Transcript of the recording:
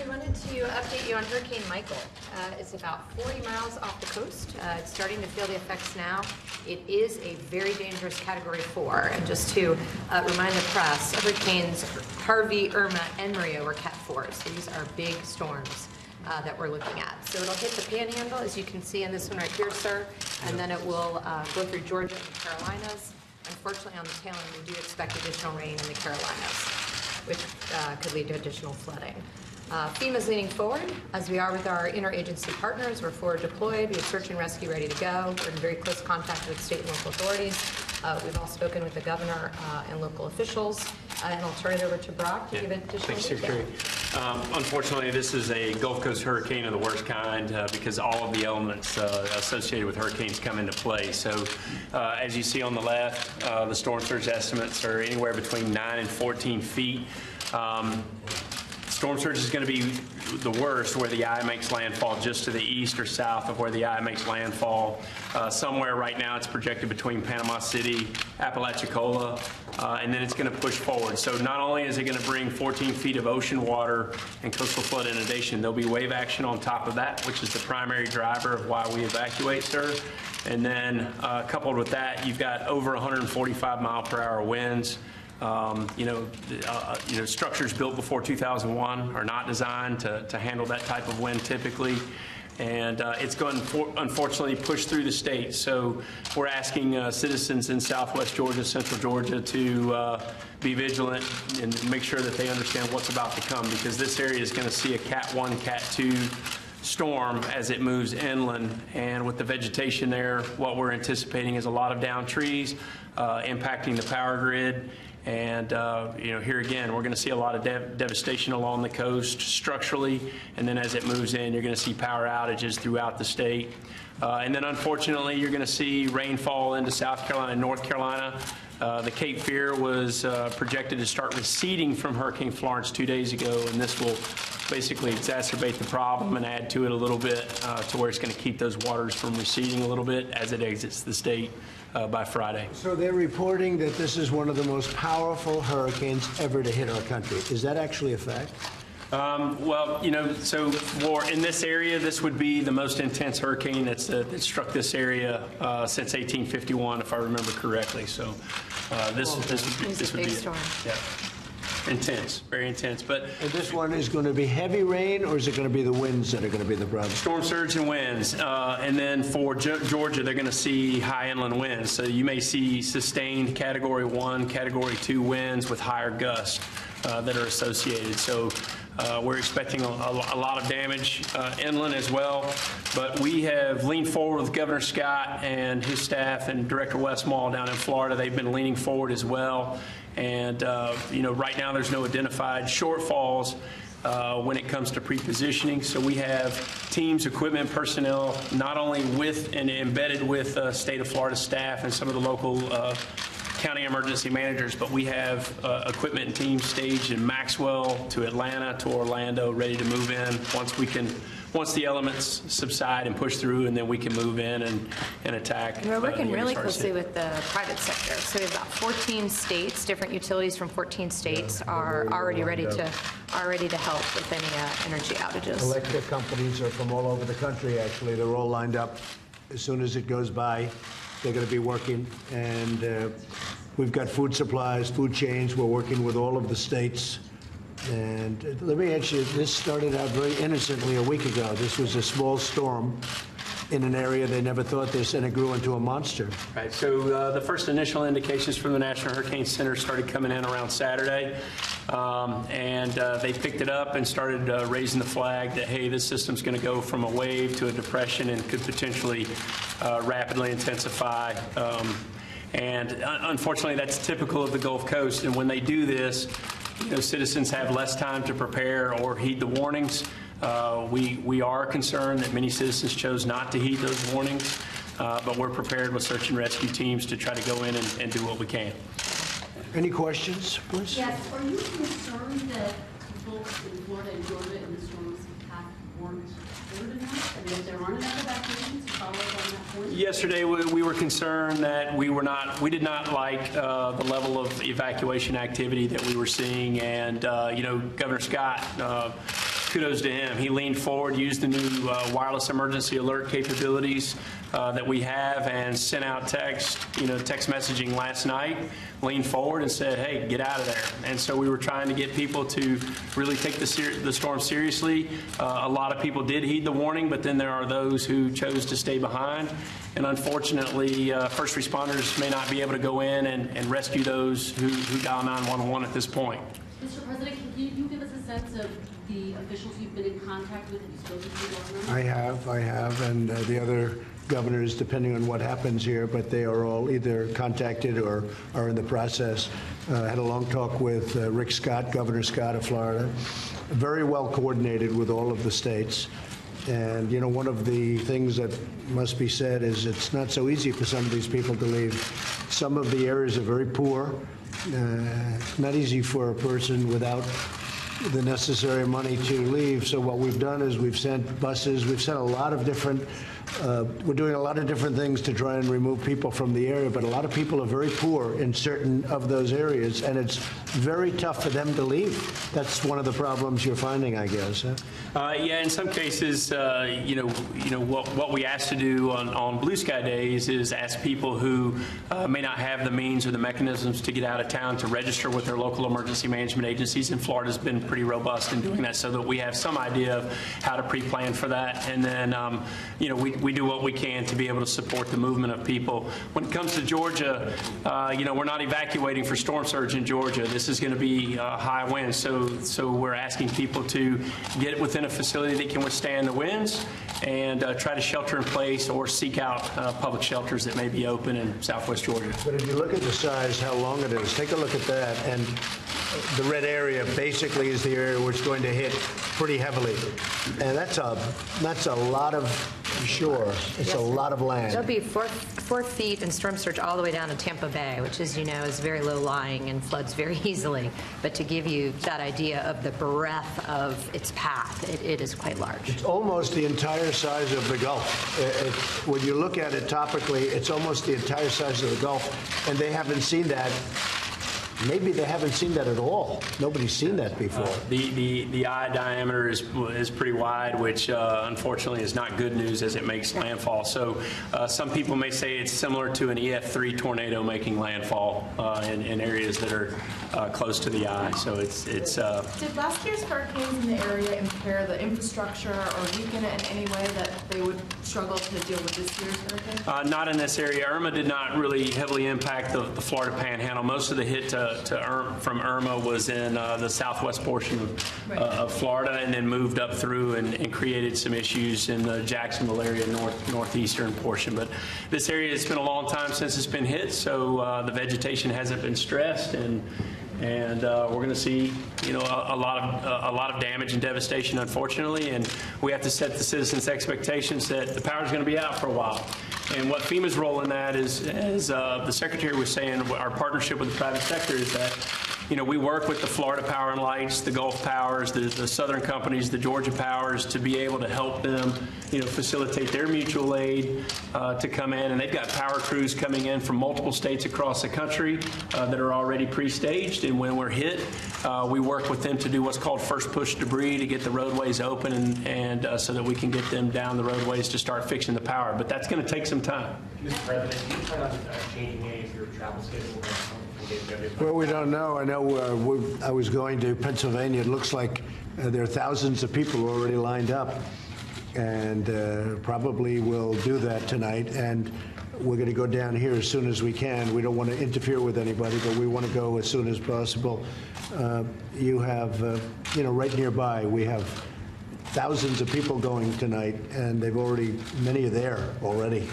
we wanted to update you on Hurricane Michael. It's about 40 miles off the coast. It's starting to feel the effects now. It is a very dangerous Category 4. And just to remind the press, hurricanes Harvey, Irma, and Maria were Cat 4. So these are big storms that we're looking at. So it'll hit the Panhandle, as you can see in this one right here, sir, and then it will go through Georgia and the Carolinas. Unfortunately, on the tail end, we do expect additional rain in the Carolinas, which could lead to additional flooding. FEMA is leaning forward, as we are with our interagency partners. We're forward deployed. We have search and rescue ready to go. We're in very close contact with state and local authorities. We've all spoken with the governor and local officials. And I'll turn it over to Brock to give additional detail. Unfortunately, this is a Gulf Coast hurricane of the worst kind because all of the elements associated with hurricanes come into play. So as you see on the left, the storm surge estimates are anywhere between 9 and 14 feet. Storm surge is going to be the worst where the eye makes landfall just to the east or south of where the eye makes landfall. Somewhere right now it's projected between Panama City, Apalachicola, and then it's going to push forward. So not only is it going to bring 14 feet of ocean water and coastal flood inundation, there'll be wave action on top of that, which is the primary driver of why we evacuate, sir. And then coupled with that, you've got over 145 mile per hour winds. Structures built before 2001 are not designed to handle that type of wind typically. And it's going to unfortunately push through the state. So we're asking citizens in southwest Georgia, central Georgia to be vigilant and make sure that they understand what's about to come, because this area is going to see a Cat 1, Cat 2 storm as it moves inland. And with the vegetation there, what we're anticipating is a lot of downed trees impacting the power grid. And, here again, we're going to see a lot of devastation along the coast structurally. And then as it moves in, you're going to see power outages throughout the state. And then, unfortunately, you're going to see rainfall into South Carolina and North Carolina. The Cape Fear was projected to start receding from Hurricane Florence 2 days ago, and this will basically exacerbate the problem and add to it a little bit to where it's going to keep those waters from receding a little bit as it exits the state by Friday. So they're reporting that this is one of the most powerful hurricanes ever to hit our country. Is that actually a fact? So in this area, this would be the most intense hurricane that struck this area since 1851, if I remember correctly. So this would be storm. Yeah. Intense, very intense. And this one is going to be heavy rain, or is it going to be the winds that are going to be the problem? Storm surge and winds. And then for Georgia, they're going to see high inland winds. So you may see sustained Category 1, Category 2 winds with higher gusts that are associated. So we're expecting a lot of damage inland as well. But we have leaned forward with Governor Scott and his staff and Director Westmall down in Florida. They've been leaning forward as well. And, right now there's no identified shortfalls when it comes to pre-positioning. So we have teams, equipment, personnel, not only with and embedded with state of Florida staff and some of the local county emergency managers, but we have equipment and teams staged in Maxwell to Atlanta to Orlando, ready to move in once the elements subside and push through, and then we can move in and attack. And we're working really closely with the private sector. So we have about 14 states, different utilities from 14 states are already ready to help with any energy outages. Electric companies are from all over the country, actually. They're all lined up. As soon as it goes by, they're going to be working. And we've got food supplies, food chains. We're working with all of the states. And let me ask you, this started out very innocently a week ago. This was a small storm in an area they never thought this, and it grew into a monster. Right. So the first initial indications from the National Hurricane Center started coming in around Saturday. And they picked it up and started raising the flag that, hey, this system's going to go from a wave to a depression and could potentially rapidly intensify. And unfortunately, that's typical of the Gulf Coast. And when they do this, citizens have less time to prepare or heed the warnings. We are concerned that many citizens chose not to heed those warnings, but we're prepared with search and rescue teams to try to go in and do what we can. Any questions, please? Yes. Are you concerned that folks in Florida and Georgia in the storm's path weren't prepared enough? And that there aren't enough evacuations to follow up on that point? Yesterday, we were concerned that we did not like the level of evacuation activity that we were seeing. And, Governor Scott kudos to him. He leaned forward, used the new wireless emergency alert capabilities that we have, and sent out text messaging last night, leaned forward and said, hey, get out of there. And so we were trying to get people to really take the storm seriously. A lot of people did heed the warning, but then there are those who chose to stay behind. And unfortunately, first responders may not be able to go in and rescue those who dial 911 at this point. Mr. President, can you give us a sense of the officials you've been in contact with? Have you spoken to the governor? I have, and the other governors, depending on what happens here, but they are all either contacted or are in the process. Had a long talk with Rick Scott, Governor Scott of Florida, very well coordinated with all of the states. And, one of the things that must be said is it's not so easy for some of these people to leave. Some of the areas are very poor. Not easy for a person without the necessary money to leave. So what we've done is we've sent buses. We've sent a lot of different, we're doing a lot of different things to try and remove people from the area, but a lot of people are very poor in certain of those areas, and it's very tough for them to leave. That's one of the problems you're finding, I guess. Huh? Yeah, in some cases, what we ask to do on Blue Sky Days is ask people who may not have the means or the mechanisms to get out of town to register with their local emergency management agencies, and Florida's been pretty robust in doing that so that we have some idea of how to pre-plan for that. And then, we do what we can to be able to support the movement of people. When it comes to Georgia, we're not evacuating for storm surge in Georgia. This is going to be high winds, so we're asking people to get within a facility that can withstand the winds and try to shelter in place or seek out public shelters that may be open in Southwest Georgia. But if you look at the size, how long it is, take a look at that, and the red area basically is the area where it's going to hit pretty heavily, and that's a lot of shore. It's a lot of land. There'll be 4 feet in storm surge all the way down to Tampa Bay, which, as you know, is very low lying and floods very easily. But to give you that idea of the breadth of its path, it is quite large. It's almost the entire size of the Gulf. When you look at it topically, it's almost the entire size of the Gulf, and they haven't seen that. Maybe they haven't seen that at all. Nobody's seen that before. The eye diameter is pretty wide, which unfortunately is not good news as it makes landfall. So some people may say it's similar to an EF3 tornado making landfall in areas that are close to the eye. So it's. Did last year's hurricanes in the area impair the infrastructure or weaken it in any way that they would struggle to deal with this year's hurricane? Not in this area. Irma did not really heavily impact the Florida Panhandle. Most of the hit from Irma was in the southwest portion of Florida, and then moved up through and created some issues in the Jacksonville area, northeastern portion. But this area, it's been a long time since it's been hit, so the vegetation hasn't been stressed, and we're going to see, a lot of damage and devastation, unfortunately, and we have to set the citizens' expectations that the power's going to be out for a while. And what FEMA's role in that is, as the Secretary was saying, our partnership with the private sector is that, we work with the Florida Power and Lights, the Gulf Powers, the Southern companies, the Georgia Powers, to be able to help them, facilitate their mutual aid to come in. And they've got power crews coming in from multiple states across the country that are already pre-staged. And when we're hit, we work with them to do what's called first push debris to get the roadways open and so that we can get them down the roadways to start fixing the power. But that's going to take some time. Mr. President, do you plan on changing any of your travel schedule? Well, we don't know. I know I was going to Pennsylvania. It looks like there are thousands of people already lined up, and probably will do that tonight. And we're going to go down here as soon as we can. We don't want to interfere with anybody, but we want to go as soon as possible. You have, right nearby, we have thousands of people going tonight, and many are there already.